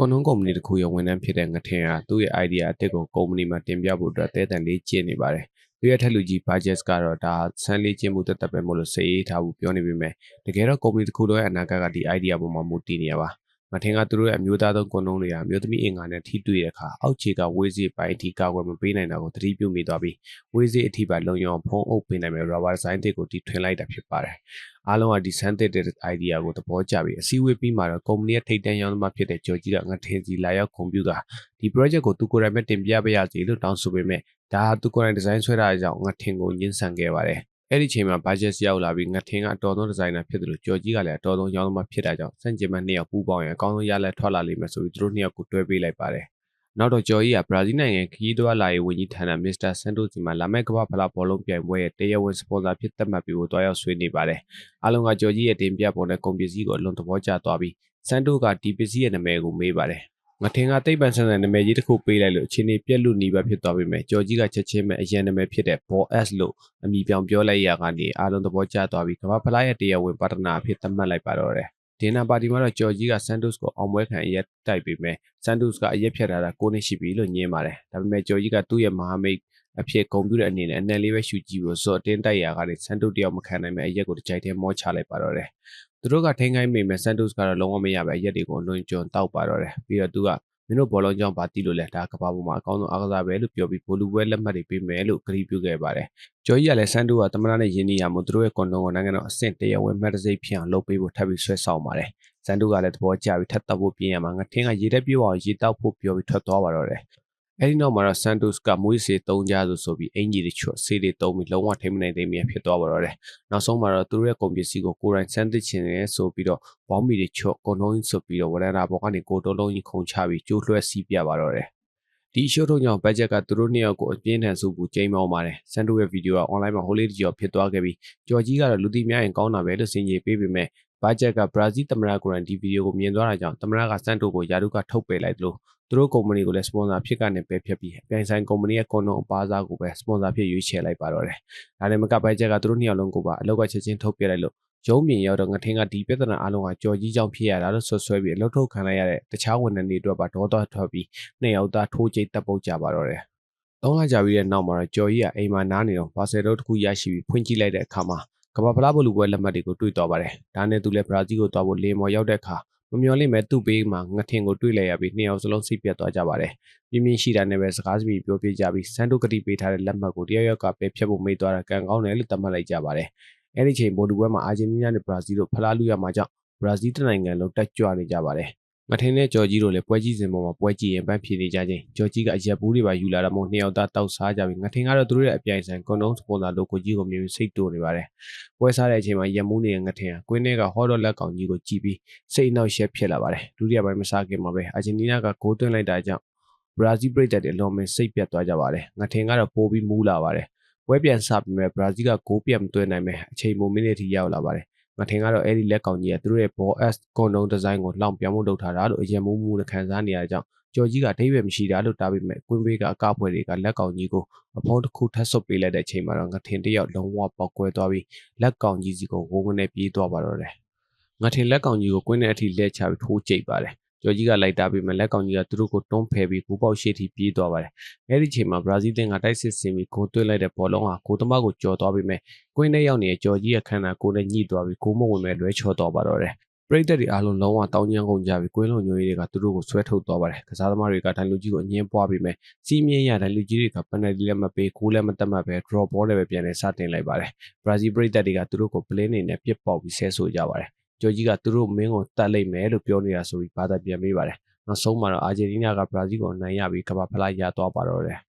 Konon company တစ်ခုရဲ့ဝန်ထမ်းဖြစ်တဲ့ငထင်ဟာသူ့ရဲ့ idea အတစ်ကို company မှာတင်ပြဖို့အတွက်တဲတန်လေးကျင့်နေပါတယ်။သူရဲ့ထက်လူကြီး budget ကတော့ဒါဆန်းလေးကျင့်မှုတက်တက်ပဲမို့လို့စိတ်အေးထားဖို့ပြောနေပေမဲ့တကယ်တော့ company တစ်ခုလုံးရဲ့အနာဂတ်ကဒီ idea ပေါ်မှာမူတည်နေရပါ။ငထင်ကသူတို့ရဲ့အမျိုးသားသုံး Konon တွေဟာမျိုးသမီးအင်္ဂါနဲ့ထိတွေ့တဲ့အခါအောက်ခြေကဝေးစေးပိုင်းအထိကာကွယ်မပေးနိုင်တာကိုသတိပြုမိသွားပြီးဝေးစေးအထိပါလုံယုံဖုံးအုပ်ပေးနိုင်မဲ့ rubber design တွေကိုတီထွင်လိုက်တာဖြစ်ပါတယ်။အားလုံးကဒီဆန်းတဲ့ idea ကိုသဘောကျပြီးအစည်းအဝေးပြီးမှတော့ company ရဲ့ထိပ်တန်းရောင်းသမားဖြစ်တဲ့ဂျော်ကြီးကငထင်စီလာရောက်ကွန်ပျူတာဒီ project ကိုသူကိုယ်တိုင်ပဲတင်ပြပေးရစီလို့တောင်းဆိုပေမဲ့ဒါဟာသူကိုယ်တိုင်ဒီဇိုင်းဆွဲထားတဲ့ကြောင့်ငထင်ကိုညှင်းဆန်ခဲ့ပါတယ်။အဲ့ဒီချိန်မှာ budget ရောက်လာပြီးငထင်ကအတော်ဆုံးဒီဇိုင်နာဖြစ်တယ်လို့ဂျော်ကြီးကလည်းအတော်ဆုံးရောင်းသမားဖြစ်တာကြောင့်စန့်ကျင်ဘက်နှစ်ယောက်ပူးပေါင်းရင်အကောင်းဆုံးရလဒ်ထွက်လာလိမ့်မယ်ဆိုပြီးသူတို့နှစ်ယောက်ကိုတွဲပေးလိုက်ပါတယ်။နောက်တော့ဂျော်ကြီးကဘရာဇီးနိုင်ငံခရီးသွားလာရေးဝန်ကြီးဌာနမစ္စတာဆန်တိုစီမှာလာမယ့်ကမ္ဘာဖလားဘောလုံးပြိုင်ပွဲရဲ့တရားဝင်စပွန်ဆာဖြစ်သတ်မှတ်ပြီးတွားရောက်ဆွေးနွေးပါတယ်။အားလုံးကဂျော်ကြီးရဲ့တင်ပြပုံနဲ့ကုန်ပစ္စည်းကိုအလွန်သဘောကျသွားပြီးဆန်တိုကဒီပစ္စည်းရဲ့နာမည်ကိုမေးပါတယ်။ငထင်ကသိပ္ပံဆန်ဆန်နာမည်ကြီးတစ်ခုပေးလိုက်လို့အချိန်ကြီးပြက်လူနီးပါဖြစ်သွားပြီမဲ့ဂျော်ကြီးကချက်ချင်းပဲအရန်နာမည်ဖြစ်တဲ့ Ball S လို့အမည်ပြောင်းပြောလိုက်ရကနေအားလုံးသဘောကျသွားပြီးကမ္ဘာဖလားရဲ့တရားဝင်ပါတနာအဖြစ်သတ်မှတ်လိုက်ပါတော့တယ်။ဒီနာပါတီမှာတော့ဂျော်ကြီးကဆန်တိုစ်ကိုအောင်ပွဲခံအရက်တိုက်ပြီးမဲ့ဆန်တိုစ်ကအရက်ဖြတ်ထားတာ9နှစ်ရှိပြီလို့ညင်းပါတယ်။ဒါပေမဲ့ဂျော်ကြီးကသူ့ရဲ့မဟာမိတ်အဖြစ်ဂုံပြူတဲ့အနေနဲ့အနက်လေးပဲရှူကြည့်ဖို့စော့တင်းတိုက်ရာကနေဆန်တိုတယောက်မခံနိုင်မဲ့အရက်ကိုတစ်ကြိုက်တည်းမောချလိုက်ပါတော့တယ်။သူတို့ကထိန်းခိုင်းမိမဲ့ဆန်တိုစ်ကတော့လုံးဝမရပဲအရက်တွေကိုလွန်ကျွံတောက်ပါတော့တယ်။ပြီးတော့သူကမင်းတို့ဘောလုံးကြောင့်ပါတီလို့လဲဒါကဘာပေါ်မှာအကောင်းဆုံးအားကစားပဲလို့ပြောပြီးဘိုလူပွဲလက်မှတ်တွေပေးမယ်လို့ကတိပြုခဲ့ပါတယ်။ဂျော်ကြီးကလည်းဆန်တိုကသမနာနဲ့ယင်းနီယာမို့သူတို့ရဲ့ကွန်ဒုံကိုနိုင်ငံတော်အဆင့်တရားဝင်မှတ်တစိမ့်ဖြစ်အောင်လုပ်ပေးဖို့ထပ်ပြီးဆွဲဆောင်ပါတယ်။ဆန်တိုကလည်းသဘောကျပြီးထပ်တောက်ဖို့ပြင်ရမှာငထင်းကရေတက်ပြေးအောင်ရေတောက်ဖို့ပြောပြီးထွက်သွားပါတော့တယ်။အဲဒီနောက်မှာတော့ဆန်တိုစ်ကမွေးစေသုံးကြဆိုပြီးအင်ဂျီတွေချွတ်ဆေးတွေသုံးပြီးလုံးဝထိမနိုင်သိမ်းမြဖြစ်သွားပါတော့တယ်။နောက်ဆုံးမှာတော့သူတို့ရဲ့ကုန်ပစ္စည်းကိုကိုယ်တိုင်စမ်းသစ်ချင်တယ်ဆိုပြီးတော့ဘောင်းမီတွေချွတ်ကုန်လုံးကြီးဆိုပြီးတော့ဝရနာဘောကနေကိုတုံးလုံးကြီးခုန်ချပြီးကျိုးလွှဲစီးပြပါတော့တယ်။ဒီရှိုးထုံးကြောင့်ဘတ်ဂျက်ကသူတို့နှစ်ယောက်ကိုအပြင်းထန်စုပူကျိမ်းမောင်းပါတယ်။ဆန်တိုရဲ့ဗီဒီယိုက online မှာဟိုလေးတကြော်ဖြစ်သွားခဲ့ပြီးဂျော်ကြီးကတော့လူသိများရင်ကောင်းတာပဲလို့စင်ကြေပေးပေမဲ့ဘတ်ဂျက်ကဘရာဇီးသမ္မတကိုယ်တိုင်ဒီဗီဒီယိုကိုမြင်သွားတာကြောင့်သမ္မတကဆန်တိုကိုယာဒုကထုတ်ပယ်လိုက်လို့သူတို့ကုမ္ပဏီကိုလည်းစပွန်ဆာဖြစ်ကနေပယ်ဖြတ်ပြီးအပြိုင်ဆိုင်ကုမ္ပဏီရဲ့ကွန်ဒုံအပါစားကိုပဲစပွန်ဆာဖြစ်ရွေးချယ်လိုက်ပါတော့တယ်။ဒါနဲ့မကဘတ်ဂျက်ကသူတို့နှစ်ယောက်လုံးကိုပါအလောက်ကချက်ချင်းထုတ်ပြလိုက်လို့ရုံးမြင်ရောက်တော့ငထင်းကဒီပြဿနာအလုံးကကြော်ကြီးကြောင့်ဖြစ်ရတာလို့ဆွဆွဲပြီးအလုတ်ထုတ်ခံလိုက်ရတဲ့တခြားဝန်ထမ်းတွေအတွက်ပါဒေါသထွက်ပြီးနှစ်ယောက်သားထိုးကျိတ်တပ်ပုတ်ကြပါတော့တယ်။၃လကြာပြီးတဲ့နောက်မှာတော့ကြော်ကြီးကအိမ်မှာနားနေတော့ဘာဆယ်တော့တစ်ခုရရှိပြီးဖွင့်ကြည့်လိုက်တဲ့အခါမှာကမ္ဘာဖလားဘောလူပွဲလက်မှတ်တွေကိုတွေ့သွားပါတယ်။ဒါနဲ့သူလည်းဘရာဇီးကိုသွားဖို့လေမော်ရောက်တဲ့အခါမမျော်လင့်မဲ့သူ့ဘေးမှာငထင်ကိုတွေ့လိုက်ရပြီးနှစ်ယောက်စလုံးစိတ်ပြတ်သွားကြပါတယ်။ပြင်းပြင်းရှိတာနဲ့ပဲစကားစမြည်ပြောပြကြပြီးဆန်တိုကတိပေးထားတဲ့လက်မှတ်ကိုတယောက်ကပဲဖြတ်ဖို့မိသွားတာကံကောင်းတယ်လို့သတ်မှတ်လိုက်ကြပါတယ်။အဲ့ဒီချိန်ဘောလူပွဲမှာအာဂျင်တီးနားနဲ့ဘရာဇီးတို့ဖလားလူရမှာကြောင့်ဘရာဇီးတနိုင်ငံလုံးတက်ကြွနေကြပါတယ်။ငထင်းနဲ့ဂျော်ကြီးတို့လည်းပွဲကြီးစဉ်ပေါ်မှာပွဲကြည့်ရင်ပန်းဖြေနေကြချင်းဂျော်ကြီးကအရက်ဘူးတွေပါယူလာတော့မို့နှစ်ယောက်သားတောက်စားကြပြီးငထင်းကတော့သူတို့ရဲ့အပြိုင်ဆိုင်ကွန်ဒုံစပွန်ဆာလိုကိုကြီးကိုမြင်ပြီးစိတ်တိုးနေပါတယ်။ပွဲစားတဲ့အချိန်မှာရက်မူးနေတဲ့ငထင်းကကွင်းထဲကဟောတော့လက်ကောင်ကြီးကိုကြည့်ပြီးစိတ်အနှောက်ယှက်ဖြစ်လာပါတယ်။ဒုတိယပိုင်းမစားခင်မှာပဲအာဂျင်တီးနားကဂိုးသွင်းလိုက်တာကြောင့်ဘရာဇီးပရိသတ်တွေအလွန်ပင်စိတ်ပြတ်သွားကြပါတယ်။ငထင်းကတော့ပိုးပြီးမူးလာပါတယ်။ပွဲပြန်စပြီးမဲ့ဘရာဇီးကဂိုးပြန်မသွင်းနိုင်မဲ့အချိန်မိုမိနစ်ထိရောက်လာပါတယ်။ငထင်ကတော့အဲ့ဒီလက်ကောင်ကြီးကသူတို့ရဲ့ Ball S ကွန်ဒုံဒီဇိုင်းကိုလောင်ပြောင်းမှုလုပ်ထားတာလို့အရင်မူးမှုနဲ့ခံစားနေရတဲ့ကြောင့်ဂျော်ကြီးကအဓိပ္ပာယ်မရှိတာလို့တားပြီးမဲ့ကွင်းဘေးကအကပွဲတွေကလက်ကောင်ကြီးကိုအဖုံးတစ်ခုထပ်ဆုပ်ပေးလိုက်တဲ့အချိန်မှာတော့ငထင်တယောက်လုံးဝပေါက်ကွဲသွားပြီးလက်ကောင်ကြီးစီကိုဝုန်းဝန်းနဲ့ပြေးသွားပါတော့တယ်။ငထင်လက်ကောင်ကြီးကိုကွင်းထဲအထိလှည့်ချပြီးထိုးကျိတ်ပါတယ်။ဂျော်ကြီးကလိုက်တာပြီးမဲ့လက်ကောင်ကြီးကသူတို့ကိုတွန်းဖယ်ပြီးဘူပေါက်ရှိထိပြေးသွားပါတယ်။အဲ့ဒီချိန်မှာဘရာဇီးတင်ကတိုက်စစ်ဆင်ပြီးဂိုးသွင်းလိုက်တဲ့ဘောလုံးဟာဂိုးသမားကိုကျော်သွားပြီးမဲ့ကွင်းထဲရောက်နေတဲ့ဂျော်ကြီးရဲ့ခန္ဓာကိုယ်နဲ့ညှိသွားပြီးဂိုးမဝင်မဲ့လွဲချော်သွားပါတော့တယ်။ပရိသတ်တွေအားလုံးလုံးဝတောင်းကျမ်းကုန်ကြပြီးကွင်းလုံးညိုတွေကသူတို့ကိုဆွဲထုတ်သွားပါတယ်။ကစားသမားတွေကဒိုင်လူကြီးကိုအငင်းပွားပြီးမဲ့စီးမြင်းရဒိုင်လူကြီးတွေကပနယ်တီလည်းမပေးဂိုးလည်းမတတ်မှတ်ပဲ draw ball တွေပဲပြန်လဲစတင်လိုက်ပါတယ်။ဘရာဇီးပရိသတ်တွေကသူတို့ကိုပလင်းနေနဲ့ပြစ်ပေါက်ပြီးဆဲဆိုကြပါတယ်။ဂျော်ကြီးကသူတို့မင်းကိုတတ်လိုက်မယ်လို့ပြောနေတာဆိုပြီးဘာသာပြန်ပေးပါတယ်။နောက်ဆုံးမှာတော့အာဂျင်တီးနားကဘရာဇီးကိုအနိုင်ရပြီးကမ္ဘာဖလားရသွားပါတော့တယ်။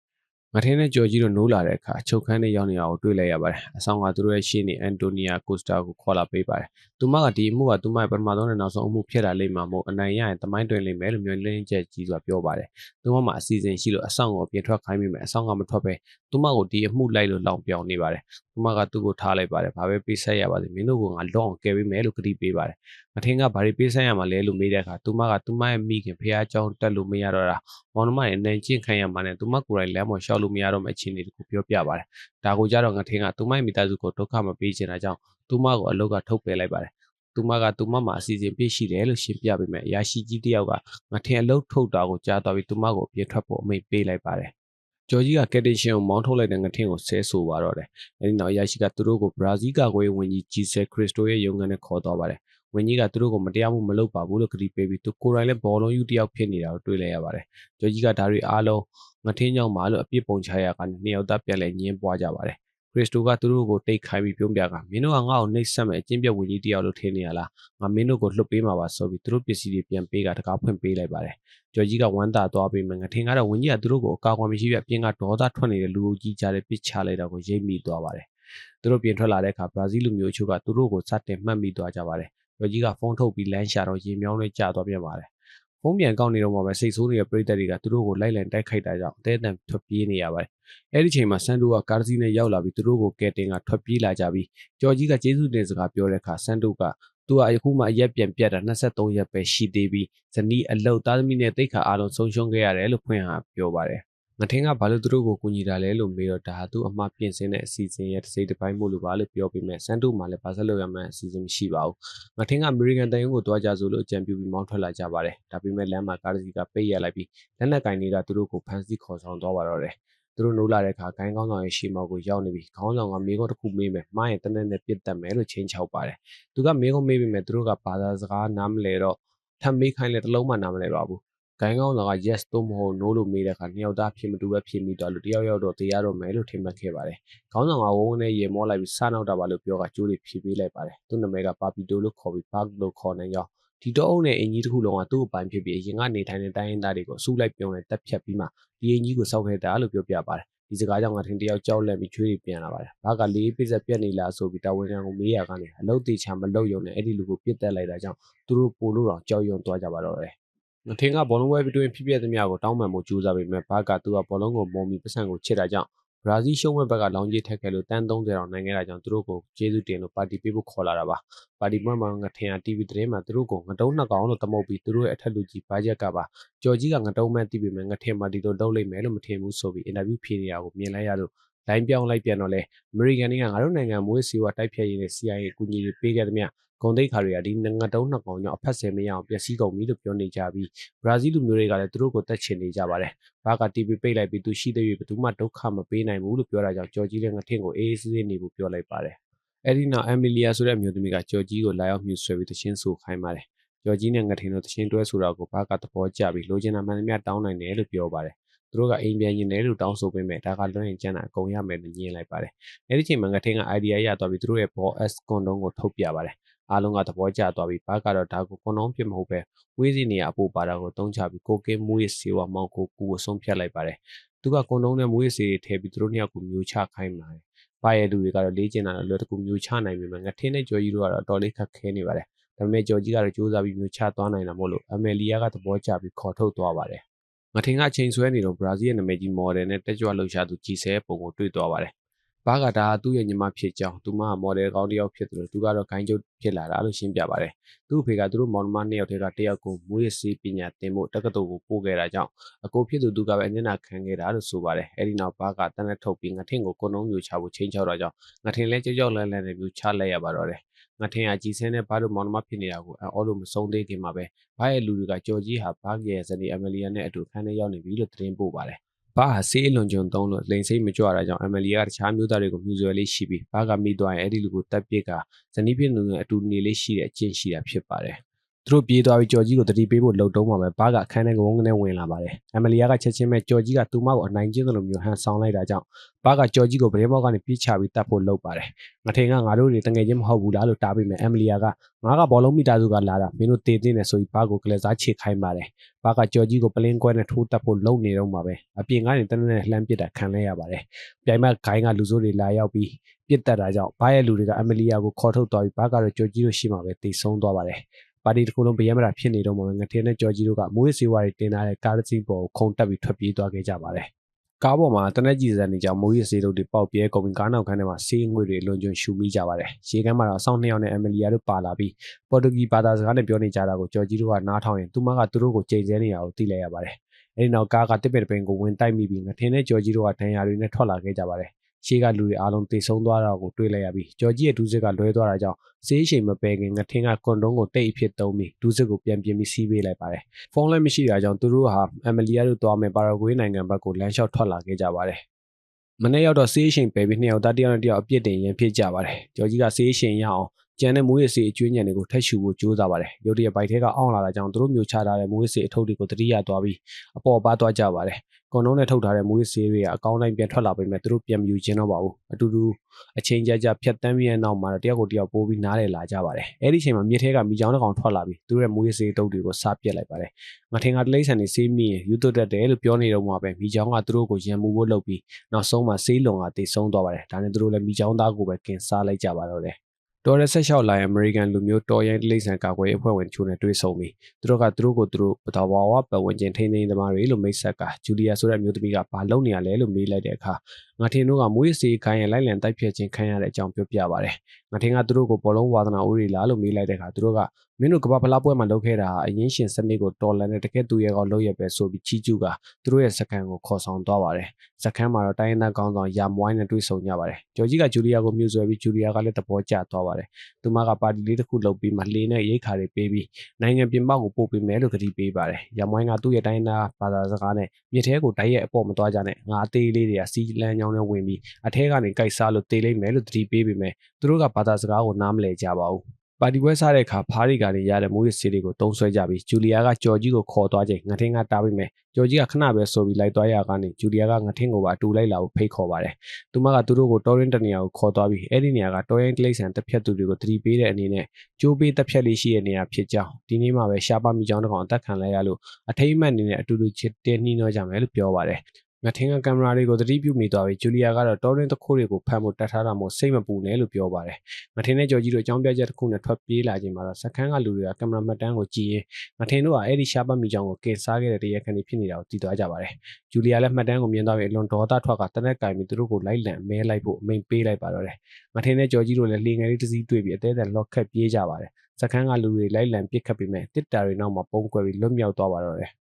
ငထင်းနဲ့ဂျော်ကြီးတို့နိုးလာတဲ့အခါချုပ်ခန်းနဲ့ရောက်နေတာကိုတွေ့လိုက်ရပါတယ်။အဆောင်ကသူတို့ရဲ့ရှေ့နေအန်တိုနီယာကိုစတာကိုခေါ်လာပေးပါတယ်။သူမကဒီအမှုကသူမရဲ့ပထမဆုံးနဲ့နောက်ဆုံးအမှုဖြစ်လာလိမ့်မှာမို့အနိုင်ရရင်တမိုင်းတွင်လိမ့်မယ်လို့မျှော်လင့်ချက်ကြီးစွာပြောပါတယ်။သူမမှာအစီအစဉ်ရှိလို့အဆောင်ကိုပြင်ထွက်ခိုင်းမိမယ်အဆောင်ကမထွက်ပဲသူမကိုဒီအမှုလိုက်လို့လောင်ပြောင်နေပါတယ်။သူမကသူ့ကိုထားလိုက်ပါတယ်။ဘာပဲပေးဆက်ရပါစေမင်းတို့ကငါလော့အောင်ကယ်ပေးမယ်လို့ကတိပေးပါတယ်။ငထင်းကဘာတွေပေးဆက်ရမှာလဲလို့မေးတဲ့အခါသူမကသူမရဲ့မိခင်ဖះเจ้าတက်လို့မရတော့တာမောင်နှမရဲ့နိုင်ကျင့်ခံရမှာနဲ့သူမကိုယ်တိုင်လမ်းပေါ်ရှောက်လို့မရတော့မယ့်အခြေအနေတခုပြောပြပါတယ်။ဒါကိုကြတော့ငထင်းကသူမရဲ့မိသားစုကိုဒုက္ခမပေးချင်တာကြောင့်သူမကိုအလုတ်ကထုတ်ပယ်လိုက်ပါတယ် သူမကသူမမှာအစီအစဉ်ပြည့်ရှိတယ်လို့ရှင်းပြပေးမယ်အရာရှိကြီးတယောက်ကငထင်အလုတ်ထုတ်တာကိုကြားသွားပြီးသူမကိုပြေထွက်ဖို့အမိန့်ပေးလိုက်ပါတယ်ဂျော်ကြီးကကက်တင်ရှင်ကိုမောင်းထုတ်လိုက်တဲ့ငထင်ကိုဆဲဆိုပါတော့တယ်အဲဒီနောက်အရာရှိကသူတို့ကိုဘရာဇီးကာကွယ်ဝင်ကြီးဂျီဆယ်ခရစ်စတိုရဲ့ရုံးခန်းနဲ့ခေါ်သွားပါတယ်ဝင်ကြီးကသူတို့ကိုမတရားမှုမလုပ်ပါဘူးလို့ကတိပေးပြီးသူကိုယ်တိုင်လည်းဘောလုံးယူတယောက်ဖြစ်နေတာကိုတွေ့လိုက်ရပါတယ်ဂျော်ကြီးကဒါတွေအားလုံးငထင်းကြောင့်ပါလို့အပြစ်ပုံချရကနေနှစ်ယောက်သားပြန်လဲညင်းပွားကြပါတယ်ခရစ်စတိုကသူတို့ကိုတိတ်ခိုင်းပြီးပြုံးပြကမင်းတို့ကငါ့ကိုနှိပ်စက်မဲ့အကျင့်ပြတ်ဝင်ကြီးတယောက်လို့ထင်နေရလားငါမင်းတို့ကိုလွတ်ပေးမှာပါဆိုပြီးသူတို့ပစ္စည်းတွေပြန်ပေးကတကားဖွင့်ပေးလိုက်ပါတယ်ဂျော်ကြီးကဝမ်းသာသွားပြီးမှငထင်းကတော့ဝင်ကြီးကသူတို့ကိုအကာအကွယ်မရှိပြပြင်ကဒေါသထွက်နေတဲ့လူအုပ်ကြီးကြားထဲပစ်ချလိုက်တာကိုရိပ်မိသွားပါတယ်သူတို့ပြင်ထွက်လာတဲ့အခါဘရာဇီးလူမျိုးချို့ကသူတို့ကိုစတင်မှတ်မိသွားကြပါတယ်ဂျော်ကြီးကဖုန်းထုတ်ပြီးလမ်းရှာတော့ရေမြောင်းနဲ့ကြာသွားပြန်ပါတယ်ဖုန်းပြန်ကောက်နေတော့မှပဲစိတ်ဆိုးနေတဲ့ပရိသတ်တွေကသူတို့ကိုလိုက်လံတိုက်ခိုက်တာကြောင့်အသေးအံထွက်ပြေးနေရပါတယ်အဲ့ဒီချိန်မှာဆန်တိုကကားစီးနဲ့ရောက်လာပြီးသူတို့ကိုကယ်တင်ကထွက်ပြေးလာကြပြီးဂျော်ကြီးကကျေးဇူးတင်စကားပြောတဲ့အခါဆန်တိုကသူကအခုမှအရက်ပြန်ပြတ်တာ23ရက်ပဲရှိသေးပြီးဇနီးအလုတ်သားသမီးနဲ့တိတ်ခါအားလုံးဆုံးရှုံးခဲ့ရတယ်လို့ဖွင့်ဟာပြောပါတယ်ငထင်းကဘာလို့သူတို့ကိုကူညီတာလဲလို့မေးတော့ဒါဟာသူ့အမှားပြင်ဆင်တဲ့အစီအစဉ်ရဲ့တစ်စိတ်တစ်ပိုင်းမို့လို့ပါလို့ပြောပြီးမဲ့ဆန်တိုမှလည်းဘာဆက်လုပ်ရမှန်းအစီအစဉ်မရှိပါဘူးငထင်းကအမေရိကန်တန်ယုံကိုတွားကြဆိုလို့အကြံပြုပြီးမောင်းထွက်လာကြပါတယ်ဒါပေမဲ့လမ်းမှာကားစီကပိတ်ရလိုက်ပြီးလက်နက်ကင်တွေကသူတို့ကိုဖမ်းဆီးခေါ်ဆောင်သွားပါတော့တယ်သူတို့နိုးလာတဲ့အခါဂိုင်းကောင်းဆောင်ရဲ့ရှီမောက်ကိုရောက်နေပြီးခေါင်းဆောင်ကမေးခွန်းတစ်ခုမေးမယ်မှားရင်တနက်နဲ့ပြစ်တတ်မယ်လို့ချင်းချောက်ပါတယ်သူကမေးခွန်းမေးပြီးမဲ့သူတို့ကဘာသာစကားနားမလဲတော့ထပ်မေးခိုင်းလဲတစ်လုံးမှနားမလဲပါဘူးဂိုင်းကောင်းဆောင်က yes သို့မဟုတ် no လို့မေးတဲ့အခါနှစ်ယောက်သားဖြစ်မတူပဲဖြစ်မိသွားလို့တယောက်တော့တရားတော့မယ်လို့ထင်မှတ်ခဲ့ပါတယ်။ခေါင်းဆောင်ကဝုန်းဝန်းနဲ့ရေမောလိုက်ပြီးစနောက်တာပါလို့ပြောကကြိုးတွေဖြေပေးလိုက်ပါတယ်။သူ့နာမည်ကပါပီတိုလို့ခေါ်ပြီးပါကလို့ခေါ်နေကြောင်းဒီတော့အုပ်နဲ့အင်ကြီးတစ်ခုလုံးကသူ့အပိုင်ဖြစ်ပြီးအရင်ကနေထိုင်တဲ့တိုင်းရင်းသားတွေကိုအစုလိုက်ပြုံးနဲ့တက်ဖြတ်ပြီးမှဒီအင်ကြီးကိုစောက်ခဲ့တာလို့ပြောပြပါတယ်။ဒီစကားကြောင့်ငါထင်တယောက်ကြောက်လန့်ပြီးချွေးတွေပြန်လာပါတယ်။ဘာကလေးပိစက်ပြက်နေလားဆိုပြီးတာဝန်ခံကိုမေးရကနေအလုတ်တေချာမလုတ်ရုံနဲ့အဲ့ဒီလူကိုပြစ်တက်လိုက်တာကြောင့်သူတို့ပို့လို့တော့ကြောက်ရွံ့သွားကြပါတော့တယ်။ငထင်းကဘောလုံးပွဲအတွင်းဖြစ်ပျက်သမျှကိုတောင်းပန်မှုကြိုးစားပေမဲ့ဘာကသူကဘောလုံးကိုမုံပြီးပတ်စံကိုချစ်တာကြောင့်ဘရာဇီးရှုံးမဲ့ဘက်ကလောင်းကြီးထက်ခဲ့လို့တန်း30တောင်နိုင်ခဲ့တာကြောင့်သူတို့ကိုကျေးဇူးတင်လို့ပါတီပေးဖို့ခေါ်လာတာပါပါတီပွဲမှာငထင်းက TV သတင်းမှာသူတို့ကိုငတုံးနှစ်ကောင်လို့သမုတ်ပြီးသူတို့ရဲ့အထက်လူကြီးဘာဂျက်ကပါကြော်ကြီးကငတုံးမှန်းသိပေမဲ့ငထင်းမှာဒီလိုလုပ်လိုက်မယ်လို့မထင်ဘူးဆိုပြီးအင်တာဗျူးဖြေနေတာကိုမြင်လိုက်ရလို့လိုင်းပြောင်းလိုက်ပြန်တော့လေအမေရိကန်တွေကငါတို့နိုင်ငံမွေးစီဝါတိုက်ဖြတ်ရေးနဲ့ CIA အကူအညီတွေပေးခဲ့သမျှဂုံတိတ်ခါတွေကဒီငတုံးနှစ်ကောင်ကြောင့်အဖက်ဆယ်မရအောင်ပျက်စီးကုန်ပြီလို့ပြောနေကြပြီးဘရာဇီးလူမျိုးတွေကလည်းသူတို့ကိုတက်ချင်နေကြပါတယ်။ဘာက TV ပိတ်လိုက်ပြီးသူရှိတဲ့၍ဘယ်သူမှဒုက္ခမပေးနိုင်ဘူးလို့ပြောတာကြောင့်ဂျော်ကြီးလည်းငထင်းကိုအေးအေးဆေးဆေးနေဖို့ပြောလိုက်ပါတယ်။အဲဒီနောက်အမ်မီလီယာဆိုတဲ့အမျိုးသမီးကဂျော်ကြီးကိုလာရောက်မြှူဆွဲပြီးတခြင်းဆိုခိုင်းပါတယ်။ဂျော်ကြီးနဲ့ငထင်းတို့တခြင်းတွဲဆိုတာကိုဘာကသဘောကျပြီးလိုချင်တာမှန်သမျှတောင်းနိုင်တယ်လို့ပြောပါတယ်။သူတို့ကအိမ်ပြန်ရင်တယ်လို့တောင်းဆိုပေးမယ်ဒါကလွှဲရင်ကျန်တာအကုန်ရမယ်လို့ညင်လိုက်ပါတယ်။အဲဒီချိန်မှာငထင်းက idea ရသွားပြီးသူတို့ရဲ့ ball S ကွန်တုံးကိုထုတ်ပြပါတယ်။အားလုံးကသဘောကျသွားပြီးဘာကတော့ဒါကိုကွန်တုံးဖြစ်မဟုတ်ပဲဝေးစီနေရအပို့ပါတာကိုတုံးချပြီးကိုကင်းမွေးစေဝမောင်ကိုကူကိုဆုံးဖြတ်လိုက်ပါတယ်။သူကကွန်တုံးနဲ့မွေးစေထည့်ပြီးသူတို့နှစ်ယောက်ကိုမျိုးချခိုင်းပါတယ်။ဘာရဲ့လူတွေကတော့လေးကျင်တာလွယ်တကူမျိုးချနိုင်ပေမဲ့ငထင်းနဲ့ကြော်ကြီးတို့ကတော့တော်လေးခက်ခဲနေပါတယ်။ဒါပေမဲ့ကြော်ကြီးကတော့စူးစမ်းပြီးမျိုးချသွားနိုင်တာမို့လို့အမေလီယာကသဘောကျပြီးခေါ်ထုတ်သွားပါတယ်။ငထင်းကအချိန်ဆွဲနေတော့ဘရာဇီးရဲ့နာမည်ကြီးမော်ဒယ်နဲ့တက်ကြွလှုပ်ရှားသူကြီးဆဲပုံကိုတွေ့သွားပါတယ်။ဘာကဒါသူ့ရဲ့ညီမဖြစ်ကြောင်းသူမကမော်ဒယ်ကောင်းတစ်ယောက်ဖြစ်တယ်လို့သူကတော့ဂိုင်းကျုပ်ဖြစ်လာတာလို့ရှင်းပြပါတယ်။သူ့အဖေကသူတို့မောင်နှမနှစ်ယောက်တည်းကတယောက်ကိုမွေးစေးပညာသင်ဖို့တက္ကသိုလ်ကိုပို့ခဲ့တာကြောင့်အကိုဖြစ်သူကပဲအနစ်နာခံခဲ့တာလို့ဆိုပါတယ်။အဲဒီနောက်ဘာကတန်းနဲ့ထုတ်ပြီးငထင်းကိုကွန်တုံးမျိုးချဖို့ချိန်ချောက်တာကြောင့်ငထင်းလဲကြောက်လန့်နဲ့မျိုးချလိုက်ရပါတော့တယ်။ငထင်းကကြီးဆဲနဲ့ဘာလို့မောင်နှမဖြစ်နေတာကိုအော်လို့မဆုံးသေးခင်မှာပဲဘာရဲ့လူတွေကကြော်ကြီးဟာဘာရဲ့ဇနီးအမလီယာနဲ့အတူခန်းထဲရောက်နေပြီလို့သတင်းပို့ပါတယ်။ဘာဟာဆေးအလွန်ကျွံသုံးလို့လိန်စိတ်မကြွတာကြောင့်အမလီယာကတခြားမျိုးသားတွေကိုမြူဆွဲလေးရှိပြီးဘာကမိသွားရင်အဲ့ဒီလူကိုတပ်ပစ်ကဇနီးဖြစ်သူနဲ့အတူနေလေးရှိတဲ့အကျင့်ရှိတာဖြစ်ပါတယ်။သူတို့ပြေးသွားပြီးကြော်ကြီးကိုတတိပေးဖို့လှုပ်တုံးမှာပဲဘာကအခန်းထဲကဝုန်းကနေဝင်လာပါတယ်။အမလီယာကချက်ချင်းပဲကြော်ကြီးကသူမကိုအနိုင်ကျင့်သလိုမျိုးဟန်ဆောင်လိုက်တာကြောင့်ဘာကကြော်ကြီးကိုဗရင်မောက်ကနေပြစ်ချပြီးတတ်ဖို့လှုပ်ပါတယ်။ငထင်ကငါတို့တွေတငယ်ချင်းမဟုတ်ဘူးလားလို့တားပြီးမယ်အမလီယာကငါကဘောလုံးမိသားစုကလာတာမင်းတို့တေးတင်းနေဆိုပြီးဘာကိုကလစားချေခိုင်းပါတယ်။ဘာကကြော်ကြီးကိုပလင်းကွဲနဲ့ထိုးတက်ဖို့လှုပ်နေတော့မှာပဲအပြင်ကနေတနက်နဲ့လှမ်းပစ်တာခံလဲရပါတယ်။ပြိုင်မဂိုင်းကလူစိုးတွေလာရောက်ပြီးပြစ်တက်တာကြောင့်ဘာရဲ့လူတွေကအမလီယာကိုခေါ်ထုတ်သွားပြီးဘာကတော့ကြော်ကြီးတို့ရှိမှပဲတိတ်ဆုံးသွားပါတယ်။ပါတီတစ်ခုလုံးဗရမ်းမတာဖြစ်နေတော့မှငထင်းနဲ့ကြော်ကြီးတို့ကမွေးစေဝါတွေတင်လာတဲ့ကားတစ်စီးပေါ်ကိုခုန်တက်ပြီးထွက်ပြေးသွားခဲ့ကြပါတယ်။ကားပေါ်မှာတနက်ကြီးစံနေကြောင်မိုးရစေးတို့တွေပေါက်ပြဲကုန်ပြီးကားနောက်ခန်းထဲမှာဆေးငွေတွေလွန်ကျွံရှူမိကြပါတယ်။ရေကမ်းမှာတော့အဆောင်2ယောက်နဲ့အမလီယာတို့ပါလာပြီးပေါ်တူဂီဘာသာစကားနဲ့ပြောနေကြတာကိုကြော်ကြီးတို့ကနားထောင်ရင်သူမကသူတို့ကိုကြိမ်ဆဲနေတာကိုသိလိုက်ရပါတယ်။အဲဒီနောက်ကားကတစ်ပင်တစ်ပင်ကိုဝင်တိုက်မိပြီးငထင်းနဲ့ကြော်ကြီးတို့ကဒဏ်ရာတွေနဲ့ထွက်လာခဲ့ကြပါတယ်။ ရှေ့ကလူတွေအားလုံးတေဆုံးသွားတာကိုတွေ့လိုက်ရပြီးဂျော်ကြီးရဲ့ဒူးစစ်ကလွဲသွားတာကြောင့်စေးရှိန်မပဲခင်ငထင်းကကွန်တုံးကိုတိတ်အဖြစ်သုံးပြီးဒူးစစ်ကိုပြန်ပြင်ပြီးစီးပေးလိုက်ပါတယ်။ဖုန်းလည်းမရှိတာကြောင့်သူတို့ဟာအမလီယာတို့သွားမဲ့ပါရာဂွေးနိုင်ငံဘက်ကိုလမ်းလျှောက်ထွက်လာခဲ့ကြပါတယ်။မနေ့ရောက်တော့စေးရှိန်ပဲပြီးနှစ်ယောက်သားတယောက်နဲ့တယောက်အပြစ်တင်ရန်ဖြစ်ကြပါတယ်။ဂျော်ကြီးကစေးရှိန်ရအောင်ကျန်တဲ့မိုးရစေးအကျွေးညံတွေကိုထက်ရှူဖို့ကြိုးစားပါတယ်။ရုတ်တရက်ဘိုက်ထဲကအောင့်လာတာကြောင့်သူတို့မျိုးချထားတဲ့မိုးရစေးအထုပ်တွေကိုတတိယသွားပြီးအပေါ်ပါသွားကြပါတယ်။ကွန်တုံးနဲ့ထုတ်ထားတဲ့မိုးရစေးတွေကအကောင်းတိုင်းပြန်ထွက်လာပေမဲ့သူတို့ပြန်မယူခြင်းတော့ပါဘူး။အတူတူအချိန်ကြာဖြတ်တန်းပြီးတဲ့နောက်မှာတယောက်ကိုတယောက်ပိုးပြီးနားလည်လာကြပါတယ်။အဲ့ဒီအချိန်မှာမြစ်ထဲကမိချောင်းတစ်ကောင်ထွက်လာပြီးသူတို့ရဲ့မိုးရစေးတုပ်တွေကိုစားပြက်လိုက်ပါတယ်။ငထင်ကတလိမ့်ဆန်နေစေးမိရင်ယူသွတ်တတ်တယ်လို့ပြောနေတော့မှပဲမိချောင်းကသူတို့ကိုရန်မှုဖို့လုပ်ပြီးနောက်ဆုံးမှာစေးလုံကတေဆုံးသွားပါတယ်။ဒါနဲ့သူတို့လည်းမိချောင်းသားကိုပဲကင်စားလိုက်ကြပါတော့တယ်။တော်ရဲဆက်လျှောက်လာရင်အမေရိကန်လူမျိုးတော်ရိုင်းတလိမ့်ဆန်ကာကွယ်အဖွဲ့ဝင်ချိုးနဲ့တွေ့ဆုံပြီးသူတို့ကိုပတော်ဘဝပတ်ဝန်းကျင်ထိန်းသိမ်းသမားတွေလို့မိတ်ဆက်ကဂျူလီယာဆိုတဲ့အမျိုးသမီးကဘာလုပ်နေရလဲလို့မေးလိုက်တဲ့အခါငါထင်တို့ကမွေးစေးခိုင်းရင်လိုက်လံတိုက်ဖြတ်ခြင်းခံရတဲ့အကြောင်းပြောပြပါတယ်။ငါထင်ကသူတို့ကိုဘောလုံးဝါသနာဦးရီလားလို့မေးလိုက်တဲ့အခါသူတို့ကမင်းတို့ကဘာဖလားပွဲမှာလုပ်ခဲ့တာအရင်ရှင်စနစ်ကိုတော်လန်တဲ့တကယ်သူရဲကောင်းလုပ်ရပဲဆိုပြီးချီကျူးကသူတို့ရဲ့စကန်ကိုခေါ်ဆောင်သွားပါတယ်။စကန်မှာတော့တိုင်းရင်းသားကောင်းဆောင်ယာမွိုင်းနဲ့တွေ့ဆုံကြပါတယ်။ဂျော်ကြီးကဂျူလီယာကိုမြှူဆွဲပြီးဂျူလီယာကလည်းသဘောကျသွားပါတယ်။သူမကပါတီလေးတစ်ခုလုပ်ပြီးမှလှေနဲ့ရိတ်ခါတွေပေးပြီးနိုင်ငံပြင်ပကိုပို့ပေးမယ်လို့ကတိပေးပါတယ်။ယာမွိုင်းကသူ့ရဲ့တိုင်းရင်းသားဘာသာစကားနဲ့မြစ်ထဲကိုတိုက်ရိုက်အပေါ်မသွားကြနဲ့ငါအသေးလေးတွေကစီးလန်းချောင်းနဲ့ဝင်ပြီးအထဲကနေကြိုက်စားလို့တေးလိုက်မယ်လို့သတိပေးပေမဲ့သူတို့ကဘာသာစကားကိုနားမလည်ကြပါဘူး။ပါတီပွဲစားတဲ့အခါဖားရီကနေရတဲ့မိုးရစေးတွေကိုတုံးဆွဲကြပြီးဂျူလီယာကဂျော်ကြီးကိုခေါ်သွားချိန်ငထင်းကတားပြီးမယ်ဂျော်ကြီးကခဏပဲဆိုပြီးလိုက်သွားရကနေဂျူလီယာကငထင်းကိုပါအတူလိုက်လာဖို့ဖိတ်ခေါ်ပါတယ်။သူမကသူတို့ကိုတော်ရင်တနေရာကိုခေါ်သွားပြီးအဲ့ဒီနေရာကတော်ရင်တလိမ့်ဆန်တစ်ဖြတ်သူတွေကိုသတိပေးတဲ့အနေနဲ့ကျိုးပေးတစ်ဖြတ်လေးရှိတဲ့နေရာဖြစ်ကြောင်းဒီနေ့မှပဲရှားပါမိကြောင်းတစ်ကောင်အသက်ခံလိုက်ရလို့အထိမ့်မှတ်အနေနဲ့အတူတူချစ်တင်းနှီးနှောကြမယ်လို့ပြောပါတယ်။ငထင်းကကင်မရာတွေကိုသတိပြုမိသွားပြီးဂျူလီယာကတော့တော်ရင်တစ်ခုတွေကိုဖမ်းဖို့တတ်ထားတာမို့စိတ်မပူနဲ့လို့ပြောပါတယ်။ငထင်းနဲ့ဂျော်ကြီးတို့အကြောင်းပြချက်တစ်ခုနဲ့ထွက်ပြေးလာချိန်မှာတော့စခန်းကလူတွေကကင်မရာမှတ်တမ်းကိုကြည့်ရင်ငထင်းတို့ကအဲ့ဒီရှားပတ်မိကြောင်းကိုကင်စားခဲ့တဲ့တရားခံတွေဖြစ်နေတာကိုသိသွားကြပါတယ်။ဂျူလီယာလည်းမှတ်တမ်းကိုမြင်သွားပြီးအလွန်ဒေါသထွက်ကတနက်ကင်ပြီးသူတို့ကိုလိုက်လံမဲလိုက်ဖို့အမိန်ပေးလိုက်ပါတော့တယ်။ငထင်းနဲ့ဂျော်ကြီးတို့လည်းလှေငယ်လေးတစ်စီးတွေ့ပြီးအသေးအံလော့ခတ်ပြေးကြပါတယ်။စခန်းကလူတွေလိုက်လံပစ်ခတ်ပြီးမဲ့တစ်တာတွေနောက်မှာပုံကွယ်ပြီးလွတ်မြောက်သွားပါတော့တယ်။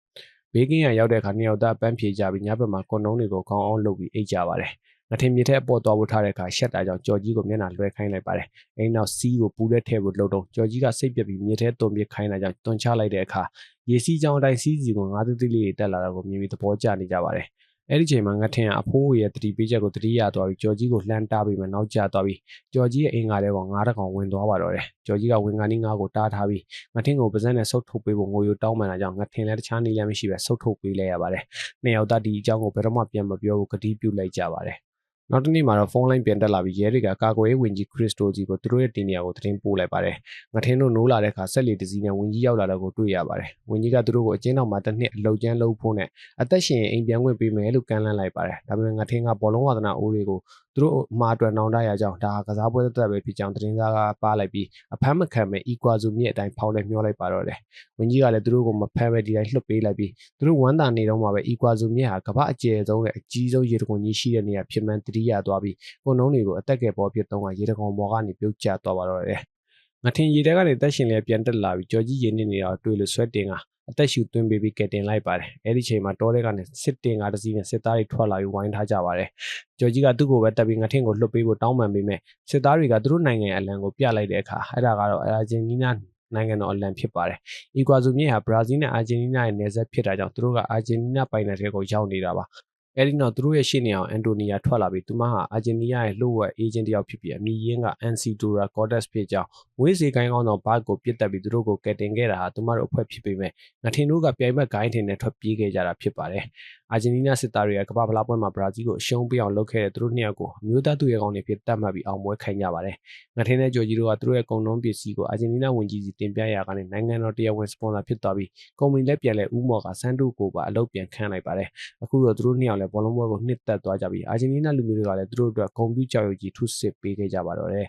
ဘေးကင်းရရောက်တဲ့အခါနှစ်ယောက်သားပန်းဖြေကြပြီးညဘက်မှာကွန်တုံးတွေကိုခေါင်းအောင်လုပ်ပြီးအိတ်ကြပါတယ်။ငထင်မြေထဲအပေါ်သွားဖို့ထားတဲ့အခါရှက်တာကြောင့်ကြော်ကြီးကိုမျက်နှာလွှဲခိုင်းလိုက်ပါတယ်။အဲဒီနောက်စီးကိုပူတဲ့ထဲဖို့လှုပ်တော့ကြော်ကြီးကစိတ်ပြက်ပြီးမြေထဲတုံပစ်ခိုင်းတာကြောင့်တွန်ချလိုက်တဲ့အခါရေစီးကြောင်အတိုင်းစီးစီကိုငါးသီးသီးလေးတက်လာတာကိုမြင်ပြီးသဘောကျနေကြပါတယ်။အဲ့ဒီချိန်မှာငထင်ကအဖိုးရဲ့တတိပေးချက်ကိုတတိယသွားပြီးကြော်ကြီးကိုလှမ်းတားပြီးမှနောက်ကျသွားပြီးကြော်ကြီးရဲ့အင်္ဂါတွေကငါးတကောင်ဝင်သွားပါတော့တယ်။ကြော်ကြီးကဝင်ကနေငါးကိုတားထားပြီးငထင်ကိုပါဇက်နဲ့ဆုတ်ထုတ်ပေးဖို့ငိုယိုတောင်းပန်တာကြောင့်ငထင်လည်းတခြားနည်းလမ်းမရှိပဲဆုတ်ထုတ်ပေးလိုက်ရပါတယ်။နှစ်ယောက်သားဒီအကြောင်းကိုဘယ်တော့မှပြန်မပြောဘူးကတိပြုလိုက်ကြပါတယ်။နောက်တစ်နေ့မှာတော့ဖုန်းလိုင်းပြန်တက်လာပြီးရဲတွေကကာကွယ်ရေးဝန်ကြီးခရစ်စတိုစီကိုသူတို့ရဲ့တင်နေရာကိုသတင်းပို့လိုက်ပါတယ်။ငထင်းတို့နိုးလာတဲ့အခါဆက်လီတစည်းနဲ့ဝန်ကြီးရောက်လာတော့ကိုတွေ့ရပါတယ်။ဝန်ကြီးကသူတို့ကိုအကျဉ်းထောင်မှာတစ်နှစ်အလုပ်ကျန်းလုပ်ဖို့နဲ့အသက်ရှင်အိမ်ပြန်ဝင်ပေးမယ်လို့ကမ်းလှမ်းလိုက်ပါတယ်။ဒါပေမဲ့ငထင်းကဘောလုံးဝါသနာအိုးတွေကိုသူတို့အမှားအတွက်နောင်တရကြောင်းဒါကစားပွဲသက်ပဲဖြစ်ကြောင်းသတင်းစားကပါလိုက်ပြီးအဖမ်းမခံမဲ့အီကွာဇူမြစ်အတိုင်းဖောင်းလဲမျောလိုက်ပါတော့တယ်။ဝန်ကြီးကလည်းသူတို့ကိုမဖမ်းပဲဒီတိုင်းလွှတ်ပေးလိုက်ပြီးသူတို့ဝမ်းသာနေတော့မှပဲအီကွာဇူမြစ်ဟာကမ္ဘာအကျယ်ဆုံးနဲ့အကြီးဆုံးရေတံခွန်ကြီးရှိတဲ့နေရာဖြစ်မှန်းတတိယသွားပြီးကွန်တုံးတွေကိုအသက်ကယ်ပေါ်ဖြစ်တော့ကရေတံခွန်ပေါ်ကနေပြုတ်ကျသွားပါတော့တယ်။ငထင်ရေထဲကနေတက်ရှင်လဲပြန်တက်လာပြီးကြော်ကြီးရင်းနေနေတာတွေ့လို့ဆွဲတင်ကအသက်ရှူသွင်းပေးပြီးကဲတင်လိုက်ပါတယ်။အဲ့ဒီချိန်မှာတောထဲကနေစစ်တင်ကားတစ်စီးနဲ့စစ်သားတွေထွက်လာပြီးဝိုင်းထားကြပါတယ်။ကြော်ကြီးကသူ့ကိုပဲတက်ပြီးငထင်ကိုလွတ်ပေးဖို့တောင်းပန်ပေးမဲ့စစ်သားတွေကသူတို့နိုင်ငံအလံကိုပြလိုက်တဲ့အခါအဲ့ဒါကတော့အာဂျင်တီးနားနိုင်ငံတော်အလံဖြစ်ပါတယ်။အီကွာဇူမြစ်ဟာဘရာဇီးနဲ့အာဂျင်တီးနားရဲ့နယ်စပ်ဖြစ်တာကြောင့်သူတို့ကအာဂျင်တီးနားပိုင်နယ်ထဲကိုရောက်နေတာပါ။အဲဒီနောက်သူတို့ရဲ့ရှေ့နေအောင်အန်တိုနီယာထွက်လာပြီးသူမဟာအာဂျင်တီးနားရဲ့လှုပ်ဝက်အေဂျင့်တယောက်ဖြစ်ပြီးအမည်ရင်းက Ansidora Cortes ဖြစ်ကြောင်းငွေစီကိုင်းကောင်းသောဘတ်ကိုပြစ်တက်ပြီးသူတို့ကိုကယ်တင်ခဲ့တာဟာသူမတို့အဖွဲ့ဖြစ်ပေမဲ့ငထင်တို့ကပြိုင်ဘက်ဂိုင်းထင်နဲ့ထွက်ပြေးခဲ့ကြတာဖြစ်ပါတယ်။အာဂျင်တီးနားစစ်သားတွေကကမ္ဘာဖလားပွဲမှာဘရာဇီးကိုအရှုံးပေးအောင်လုပ်ခဲ့တဲ့သူတို့နှစ်ယောက်ကိုအမျိုးသားသူရဲကောင်းတွေဖြစ်တတ်မှတ်ပြီးအောင်ပွဲခိုင်းကြပါတယ်။ငထင်တဲ့ဂျော်ဂျီတို့ကသူတို့ရဲ့ကုန်လုံးပစ္စည်းကိုအာဂျင်တီးနားဝန်ကြီးစီတင်ပြရာကနေနိုင်ငံတော်တရားဝင်စပွန်ဆာဖြစ်သွားပြီးကုမ္ပဏီလည်းပြန်လဲဥမော်ကစန်တုကိုပါအလုပ်ပြန်ခန့်လိုက်ပါတယ်။အခုတော့သူတို့နှစ်ယောက်လည်းဘောလုံးပွဲကိုနှစ်သက်သွားကြပြီးအာဂျင်တီးနားလူမျိုးတွေကလည်းသူတို့အတွက်ဂုဏ်ပြုကြောက်ရွံ့ကြီးထုစစ်ပေးခဲ့ကြပါတော့တယ်